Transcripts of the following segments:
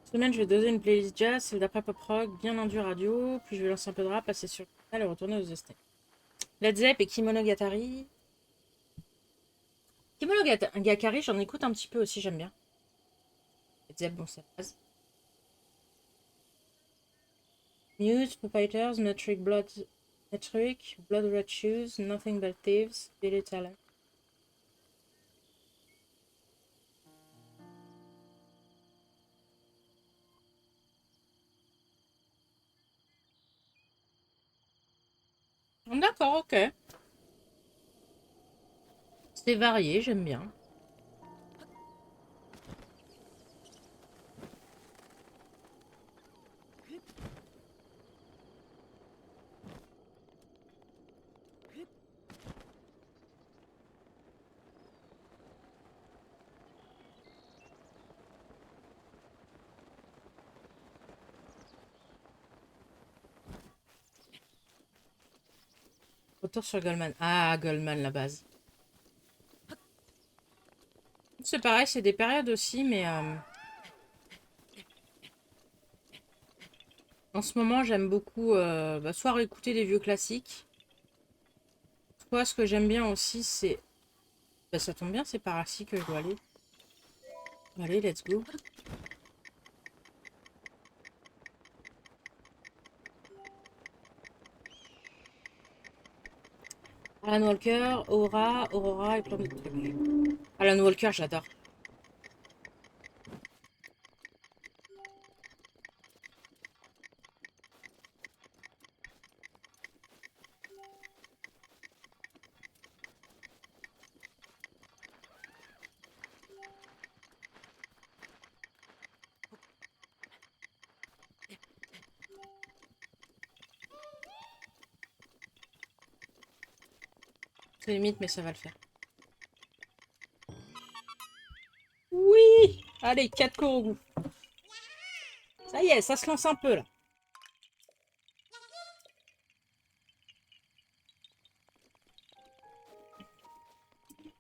Cette semaine, je vais doser une playlist jazz, celle d'après pop rock, bien indus radio, puis je vais lancer un peu de rap, passer sur le et retourner aux esthètes. Led Zepp et Kimonogatari. Kimonogatari, j'en écoute un petit peu aussi, j'aime bien. Led Zepp, bon, c'est la base. Muse, Foo Fighters, Metric, Blood Red Shoes, Nothing But Thieves, Billy Talent. D'accord, ok. C'est varié, j'aime bien. Retour sur Goldman. Ah, Goldman, la base. C'est pareil, c'est des périodes aussi, mais en ce moment, j'aime beaucoup soit réécouter des vieux classiques, soit ce que j'aime bien aussi, c'est... Bah, ça tombe bien, c'est par ici que je dois aller. Allez, let's go. Alan Walker, Aurora et plein d'autres trucs. Alan Walker, j'adore. C'est limite, mais ça va le faire. Oui! Allez, 4 Korogu. Ça y est, ça se lance un peu, là.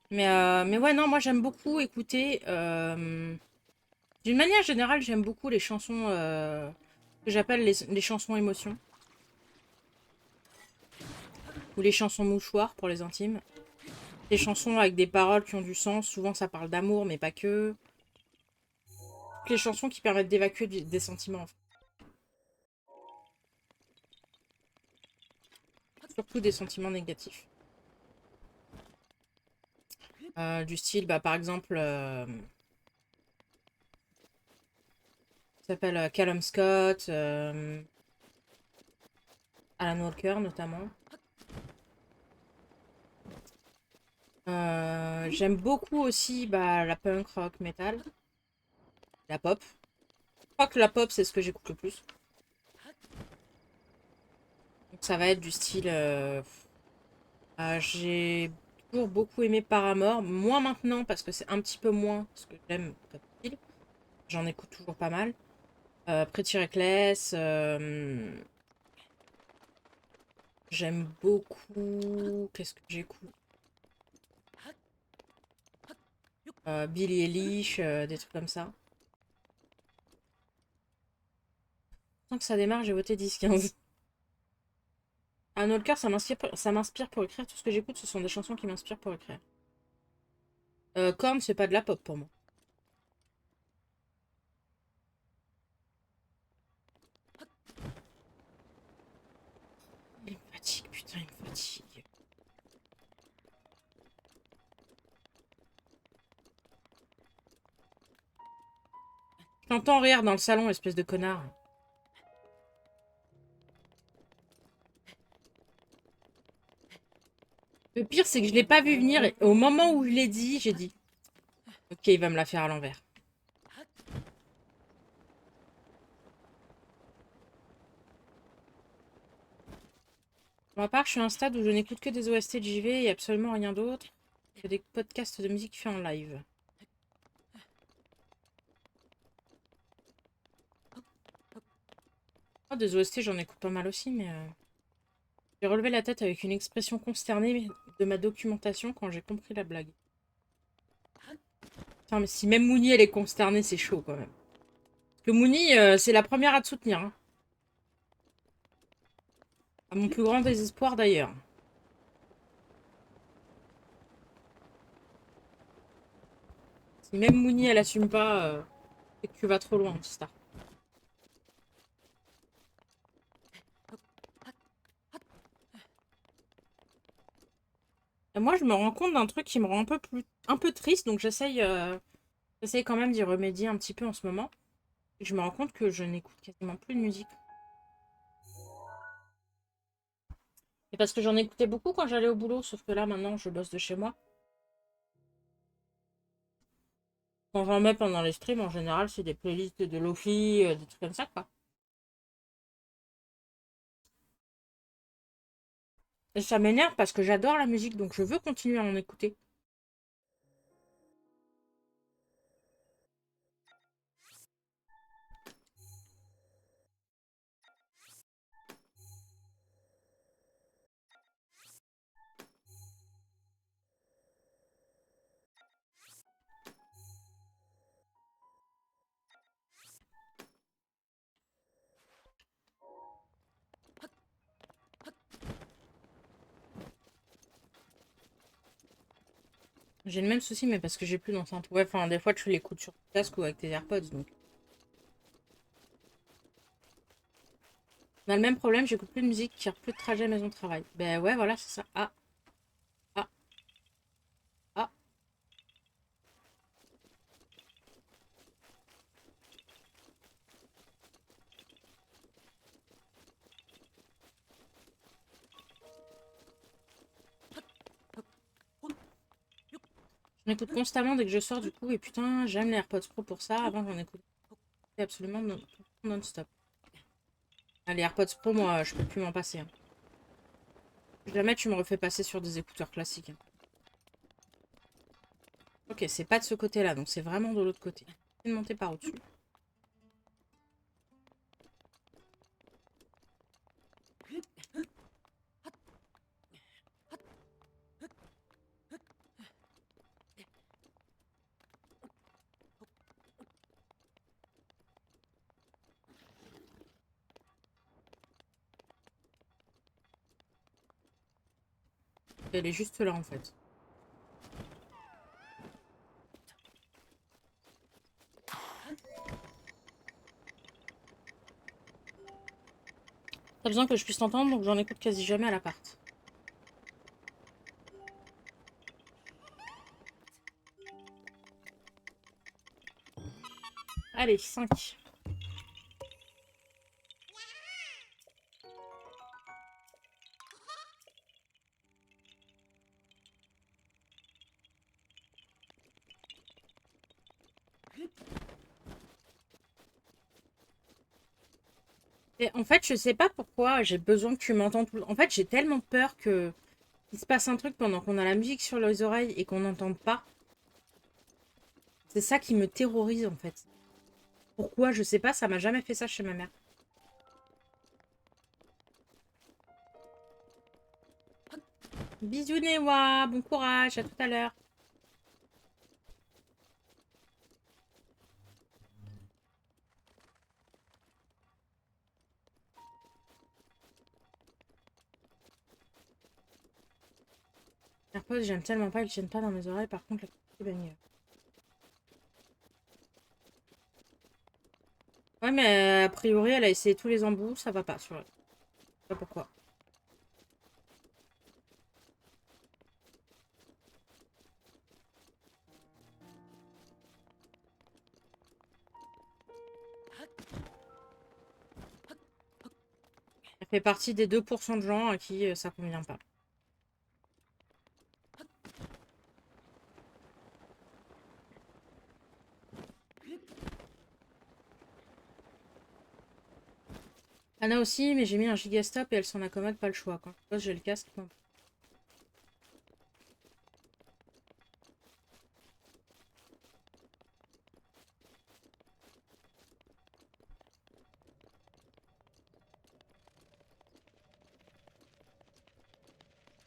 Mais ouais, non, moi j'aime beaucoup écouter. D'une manière générale, j'aime beaucoup les chansons que j'appelle les chansons émotions. Ou les chansons mouchoirs pour les intimes. Des chansons avec des paroles qui ont du sens. Souvent ça parle d'amour, mais pas que. Les chansons qui permettent d'évacuer des sentiments, en fait. Surtout des sentiments négatifs. Du style, bah, par exemple, ça s'appelle Callum Scott, Alan Walker notamment. J'aime beaucoup aussi bah, la punk rock metal, la pop. Je crois que la pop c'est ce que j'écoute le plus. Donc ça va être du style. J'ai toujours beaucoup aimé Paramore, moins maintenant parce que c'est un petit peu moins ce que j'aime comme style. J'en écoute toujours pas mal. Pretty Reckless. J'aime beaucoup. Qu'est-ce que j'écoute? Billie Eilish, des trucs comme ça. Tant que ça démarre, j'ai voté 10-15. Un Walker, ça m'inspire pour écrire. Tout ce que j'écoute, ce sont des chansons qui m'inspirent pour écrire. Korn, c'est pas de la pop pour moi. Il me fatigue, putain, il me fatigue. J'entends rire dans le salon, espèce de connard. Le pire, c'est que je l'ai pas vu venir. Et au moment où je l'ai dit, j'ai dit, ok, il va me la faire à l'envers. Pour ma part, je suis à un stade où je n'écoute que des OST de JV et absolument rien d'autre que des podcasts de musique faits en live. Oh, des OST, j'en écoute pas mal aussi, mais... J'ai relevé la tête avec une expression consternée de ma documentation quand j'ai compris la blague. Putain, mais si même Mouni, elle est consternée, c'est chaud, quand même. Que Mouni, c'est la première à te soutenir. Hein. À mon plus grand désespoir d'ailleurs. Si même Mouni, elle assume pas, c'est que tu vas trop loin, Star. Et moi, je me rends compte d'un truc qui me rend un peu triste, donc j'essaye quand même d'y remédier un petit peu en ce moment. Et je me rends compte que je n'écoute quasiment plus de musique. Et parce que j'en écoutais beaucoup quand j'allais au boulot, sauf que là, maintenant, je bosse de chez moi. Quand j'en mets pendant les streams, en général, c'est des playlists de Lofi, des trucs comme ça, quoi. Et ça m'énerve parce que j'adore la musique, donc je veux continuer à en écouter. J'ai le même souci, mais parce que j'ai plus d'enceinte. Ouais, enfin, des fois, tu l'écoutes sur ton casque ou avec tes AirPods, donc. On a le même problème, j'écoute plus de musique, je plus de trajet maison-travail. Ben ouais, voilà, c'est ça. Ah, ah, ah. J'en écoute constamment dès que je sors, du coup, et putain, j'aime les AirPods Pro pour ça. Avant, j'en écoutais absolument non-stop. Ah, les AirPods Pro, moi, je peux plus m'en passer. Hein. Jamais tu me refais passer sur des écouteurs classiques. Hein. Ok, c'est pas de ce côté-là, donc c'est vraiment de l'autre côté. Je vais monter par au-dessus. Elle est juste là, en fait. T'as besoin que je puisse t'entendre, donc j'en écoute quasi jamais à l'appart. Allez, 5. Et en fait, je sais pas pourquoi j'ai besoin que tu m'entends tout. En fait, j'ai tellement peur que il se passe un truc pendant qu'on a la musique sur les oreilles et qu'on n'entende pas. C'est ça qui me terrorise en fait. Pourquoi? Je sais pas, ça m'a jamais fait ça chez ma mère. Bisous Newa, bon courage, à tout à l'heure. AirPods, j'aime tellement pas, ils tiennent pas dans mes oreilles, par contre, la qualité est mieux. Ouais, mais a priori, elle a essayé tous les embouts, ça va pas sur elle. Je sais pas pourquoi. Elle fait partie des 2% de gens à qui ça convient pas. Anna aussi, mais j'ai mis un gigastop et elle s'en accommode, pas le choix. Quand je pose, j'ai le casque. Non.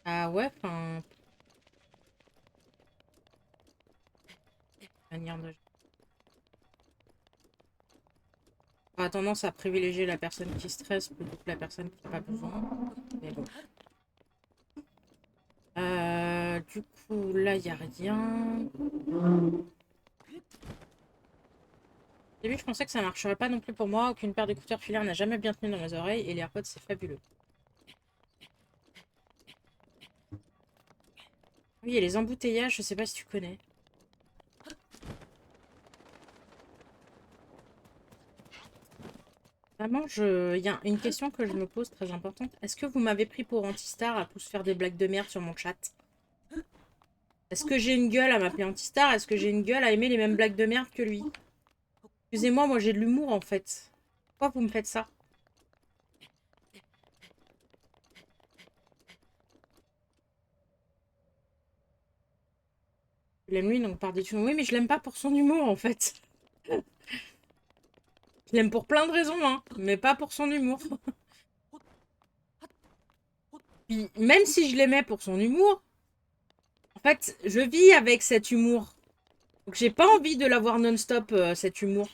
Ah ouais, enfin... Manière de... a tendance à privilégier la personne qui stresse plutôt que la personne qui n'a pas besoin. Mais bon. Du coup, là, il n'y a rien. Au début, je pensais que ça marcherait pas non plus pour moi, qu'une paire d'écouteurs filaires n'a jamais bien tenu dans mes oreilles, et les AirPods, c'est fabuleux. Oui, et les embouteillages, je sais pas si tu connais. Vraiment, il y a une question que je me pose très importante. Est-ce que vous m'avez pris pour Antistar à tous faire des blagues de merde sur mon chat? Est-ce que j'ai une gueule à m'appeler Antistar? Est-ce que j'ai une gueule à aimer les mêmes blagues de merde que lui? Excusez-moi, moi j'ai de l'humour en fait. Pourquoi vous me faites ça? Je l'aime lui, donc par des thunes. Oui, mais je l'aime pas pour son humour en fait. Je l'aime pour plein de raisons, hein, mais pas pour son humour. Puis même si je l'aimais pour son humour, en fait, je vis avec cet humour. Donc j'ai pas envie de l'avoir non-stop, cet humour.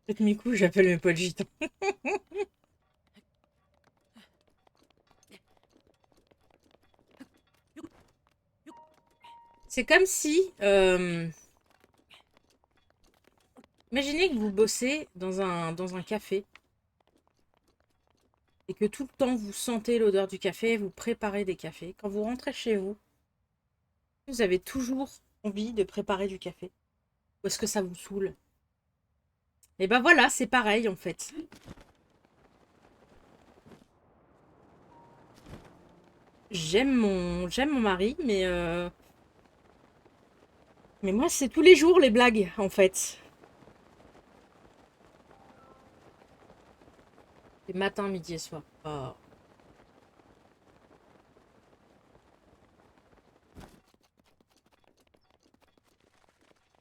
Peut-être Miku, j'appelle mes potes gitans. C'est comme si... imaginez que vous bossez dans un café et que tout le temps vous sentez l'odeur du café, vous préparez des cafés. Quand vous rentrez chez vous, vous avez toujours envie de préparer du café. Ou est-ce que ça vous saoule? Et ben voilà, c'est pareil en fait. J'aime mon mari, mais moi c'est tous les jours les blagues en fait. C'est matin, midi et soir. Oh.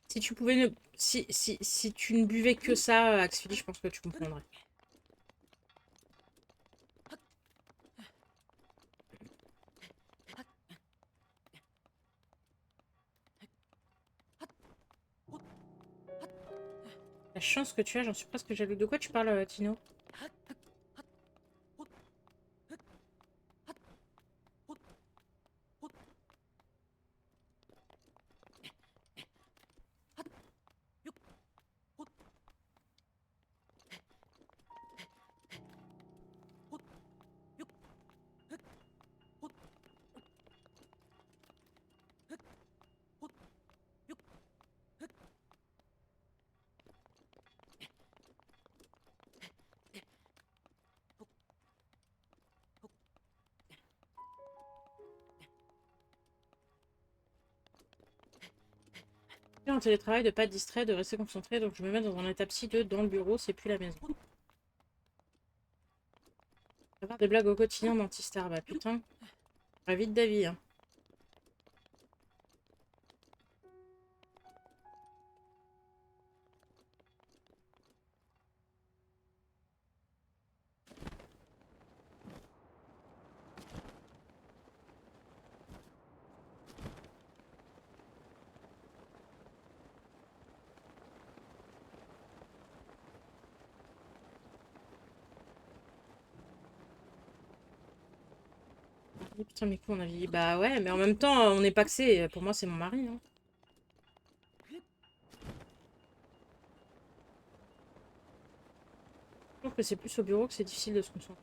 Si tu pouvais ne... si tu ne buvais que ça, Axphili, je pense que tu comprendrais. La chance que tu as, j'en suis presque jaloux. De quoi tu parles, Tino? En télétravail, de pas être distrait, de rester concentré, donc je me mets dans un état psy de dans le bureau, c'est plus la maison. Avoir des blagues au quotidien d'Antistar, bah putain, va vite d'avis, hein. Oh, putain, mais quoi, on a vieilli. Bah ouais, mais en même temps, on n'est pas que c'est. Pour moi, c'est mon mari, hein. Je trouve que c'est plus au bureau que c'est difficile de se concentrer.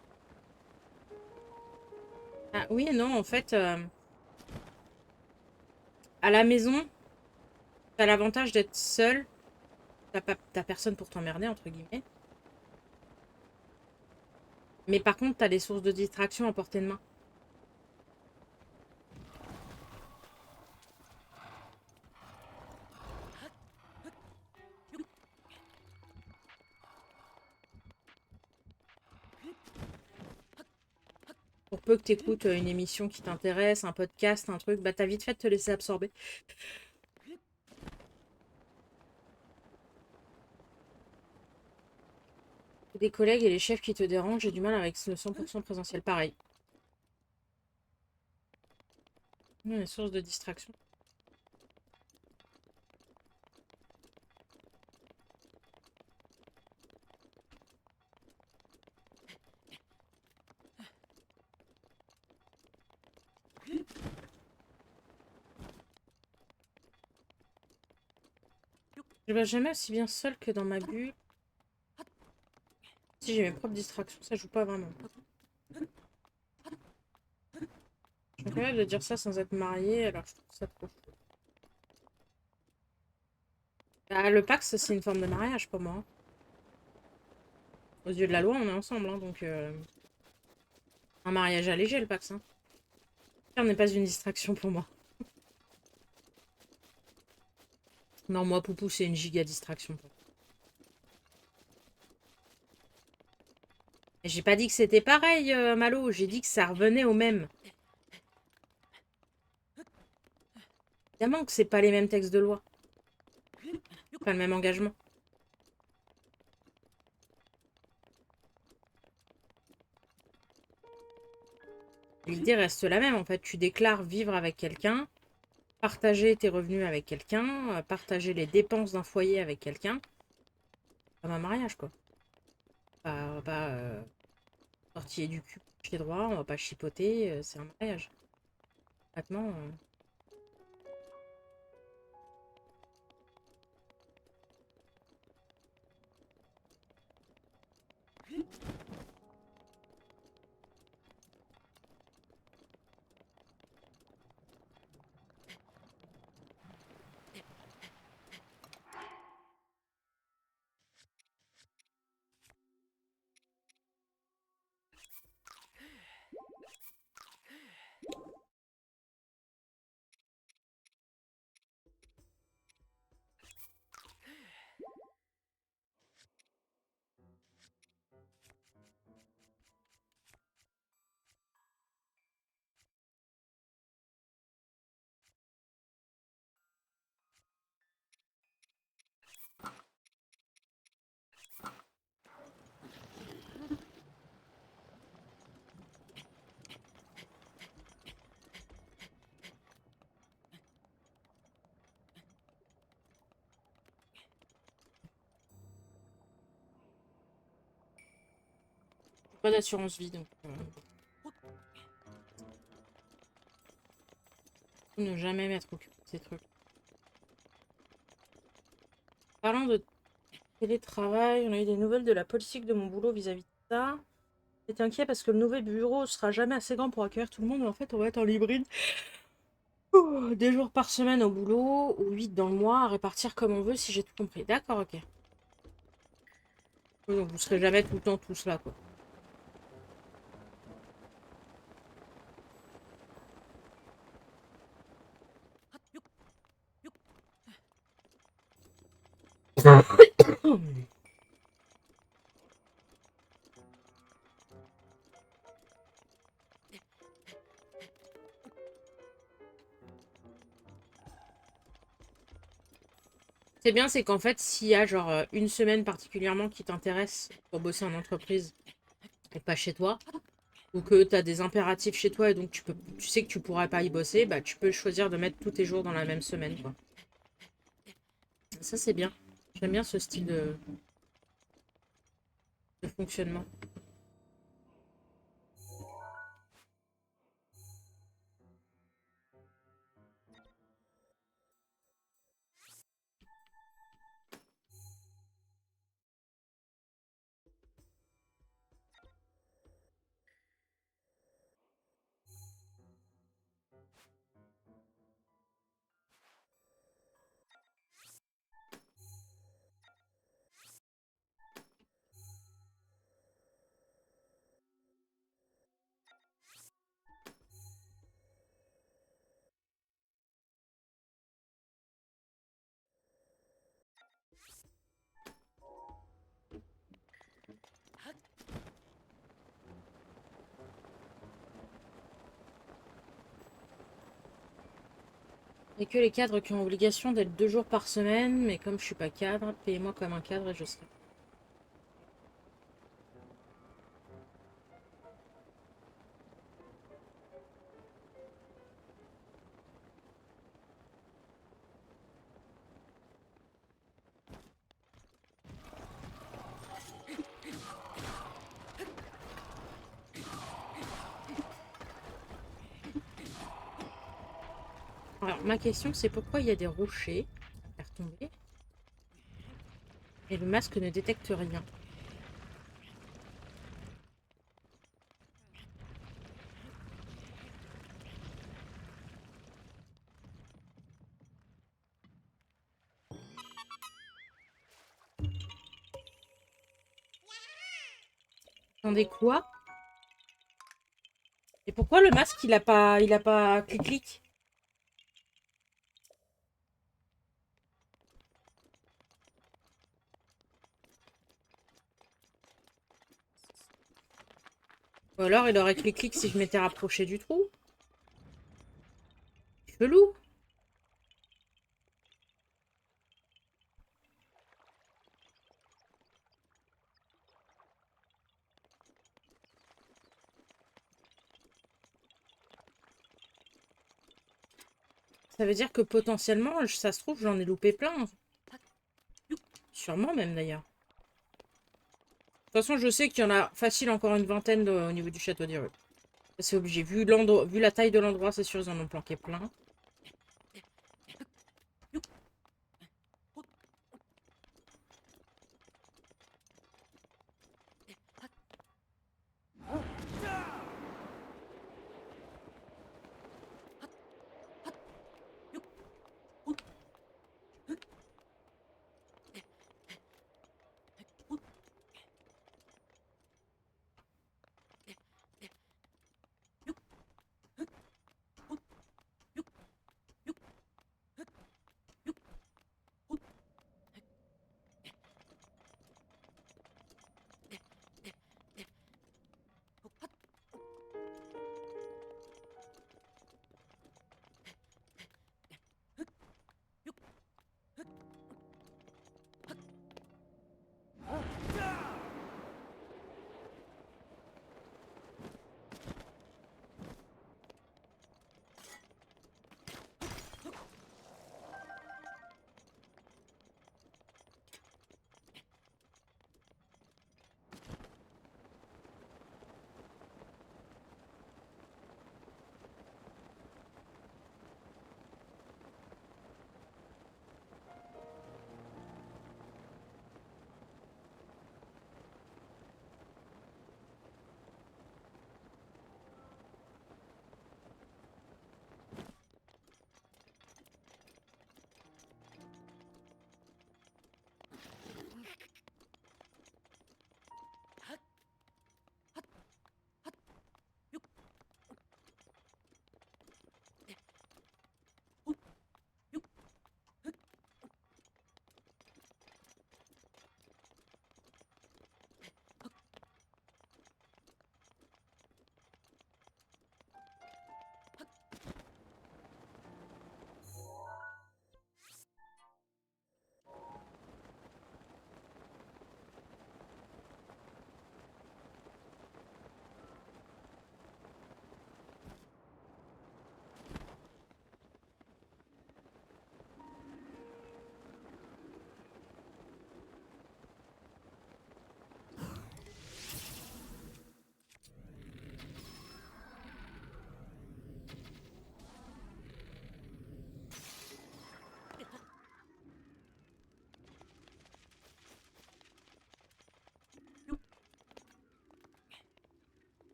Ah oui et non, en fait, à la maison, t'as l'avantage d'être seul. T'as personne pour t'emmerder, entre guillemets. Mais par contre, t'as des sources de distraction à portée de main. Pour peu que t'écoutes une émission qui t'intéresse, un podcast, un truc, bah t'as vite fait de te laisser absorber. Des collègues et les chefs qui te dérangent, j'ai du mal avec le 100% présentiel. Pareil. Les sources de distraction. Je vais jamais aussi bien seule que dans ma bulle. Si j'ai mes propres distractions, ça joue pas vraiment. Je suis capable de dire ça sans être mariée, alors je trouve ça trop fou. Bah, le Pax, c'est une forme de mariage pour moi. Aux yeux de la loi, on est ensemble, hein, donc... Un mariage allégé, le Pax. Hein. Ça n'est pas une distraction pour moi. Non, moi, Poupou, c'est une giga distraction. J'ai pas dit que c'était pareil, Malo. J'ai dit que ça revenait au même. Évidemment que c'est pas les mêmes textes de loi. Pas le même engagement. L'idée reste la même, en fait. Tu déclares vivre avec quelqu'un, partager tes revenus avec quelqu'un, partager les dépenses d'un foyer avec quelqu'un. Comme un mariage, quoi. On va pas sortir du cul chez droit, on va pas chipoter, c'est un mariage. Maintenant... Pas d'assurance vie, donc... ne jamais m'être occupé de ces trucs. Parlant de télétravail, on a eu des nouvelles de la politique de mon boulot vis-à-vis de ça. J'étais inquiet parce que le nouveau bureau sera jamais assez grand pour accueillir tout le monde. Mais en fait, on va être en hybride. Des jours par semaine au boulot, ou 8 dans le mois, à répartir comme on veut si j'ai tout compris. D'accord, ok. Oui, donc vous serez jamais tout le temps tous là, quoi. C'est bien, c'est qu'en fait, s'il y a genre une semaine particulièrement qui t'intéresse pour bosser en entreprise et pas chez toi, ou que tu as des impératifs chez toi et donc tu sais que tu pourras pas y bosser, bah tu peux choisir de mettre tous tes jours dans la même semaine, quoi. Ça, c'est bien. J'aime bien ce style de fonctionnement. Il n'y a que les cadres qui ont obligation d'être 2 jours par semaine, mais comme je suis pas cadre, payez-moi comme un cadre et je serai. Alors, ma question, c'est pourquoi il y a des rochers à faire tomber et le masque ne détecte rien. Attendez, quoi? Et pourquoi le masque, il a pas clic-clic? Ou alors, il aurait clic-clic si je m'étais rapproché du trou. Chelou. Ça veut dire que potentiellement, ça se trouve, j'en ai loupé plein. Sûrement même d'ailleurs. De toute façon, je sais qu'il y en a facile encore une vingtaine au niveau du château des rues. C'est obligé. Vu la taille de l'endroit, c'est sûr, ils en ont planqué plein.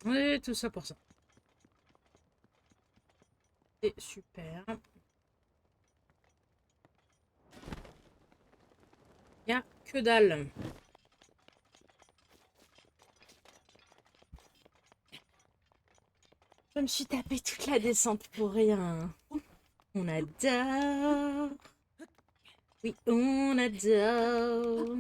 Et tout ça pour ça. C'est super. Y a que dalle. Je me suis tapé toute la descente pour rien. On adore. Oui, on adore.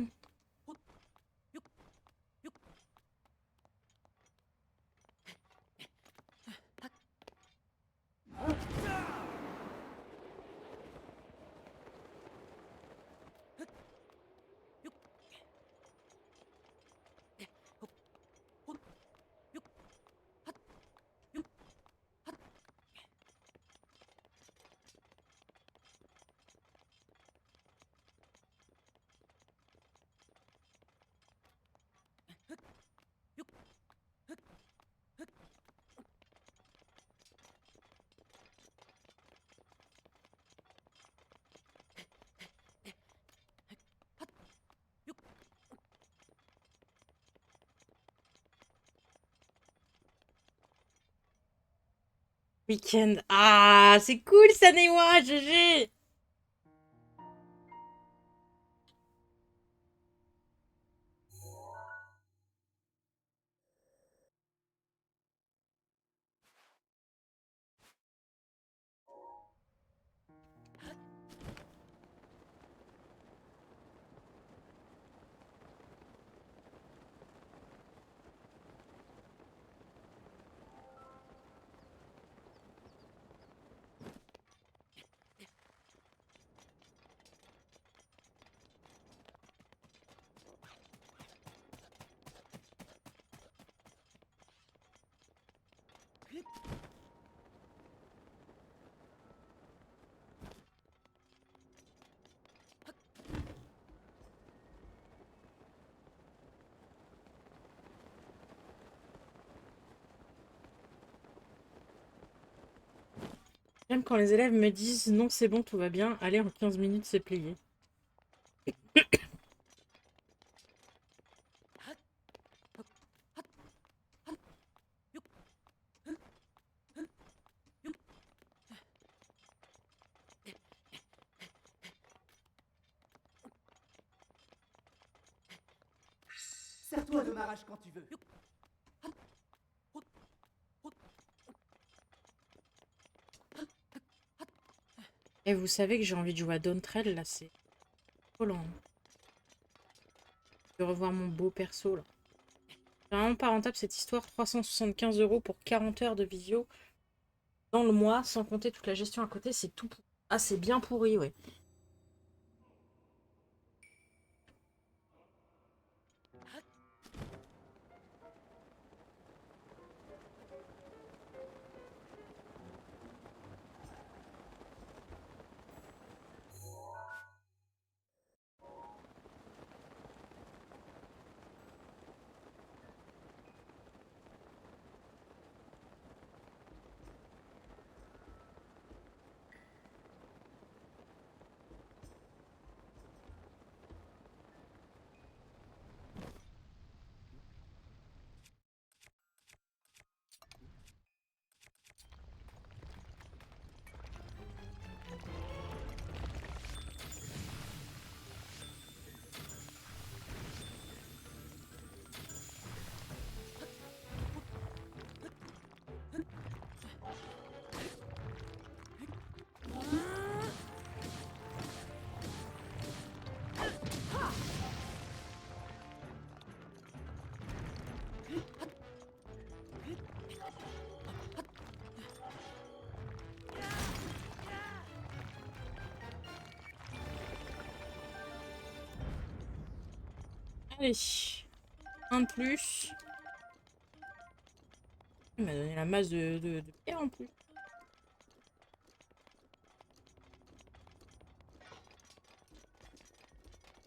Week-end. Ah, c'est cool, ça, Newa, GG. J'aime quand les élèves me disent non, c'est bon, tout va bien. Allez, en 15 minutes, c'est plié. Sers-toi de ma rage quand tu veux. Et vous savez que j'ai envie de jouer à Dawntrail, là, c'est trop lent. De revoir mon beau perso, là. C'est vraiment pas rentable, cette histoire. 375 € pour 40 heures de visio dans le mois, sans compter toute la gestion à côté, c'est tout. Ah, c'est bien pourri, ouais. Allez, un de plus. Il m'a donné la masse de pierre en plus.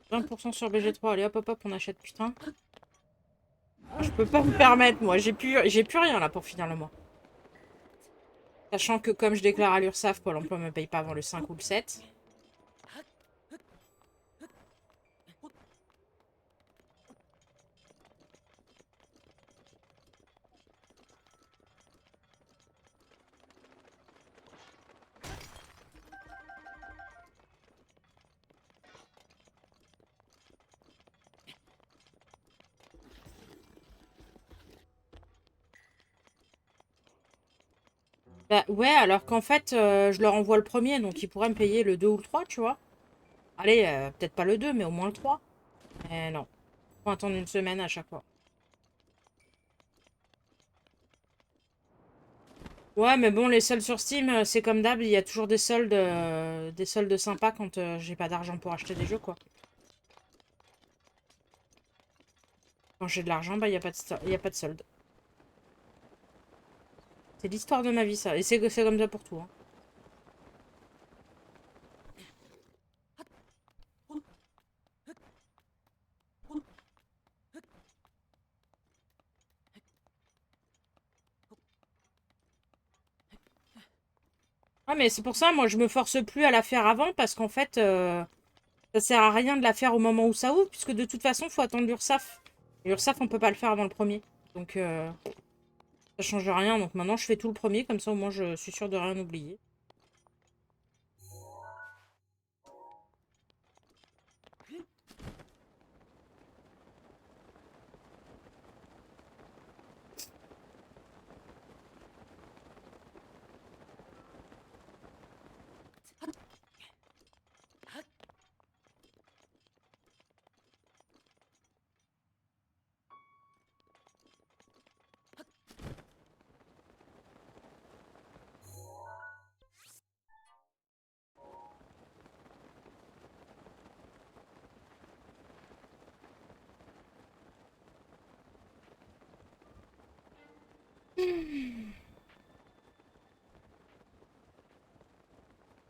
20% sur BG3. Allez, hop, hop, hop, on achète, putain. Je peux pas me permettre, moi. J'ai plus rien, là, pour finir le mois. Sachant que, comme je déclare à l'URSSAF, Pôle emploi me paye pas avant le 5 ou le 7. Bah ouais, alors qu'en fait, je leur envoie le premier, donc ils pourraient me payer le 2 ou le 3, tu vois. Allez, peut-être pas le 2, mais au moins le 3. Mais non, faut attendre une semaine à chaque fois. Ouais, mais bon, les soldes sur Steam, c'est comme d'hab, il y a toujours des soldes sympas quand j'ai pas d'argent pour acheter des jeux, quoi. Quand j'ai de l'argent, bah, il y a pas il y a pas de solde. C'est l'histoire de ma vie, ça. Et c'est comme ça pour tout, hein. Ah, mais c'est pour ça, moi, je me force plus à la faire avant, parce qu'en fait, ça sert à rien de la faire au moment où ça ouvre, puisque de toute façon, faut attendre l'URSSAF. L'URSSAF, on peut pas le faire avant le premier. Donc, ça change rien. Donc maintenant, je fais tout le premier, comme ça, au moins, je suis sûre de rien oublier.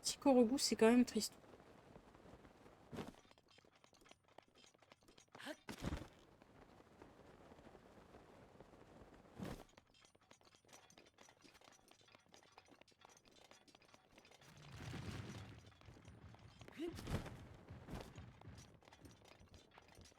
Tikorogu, c'est quand même triste.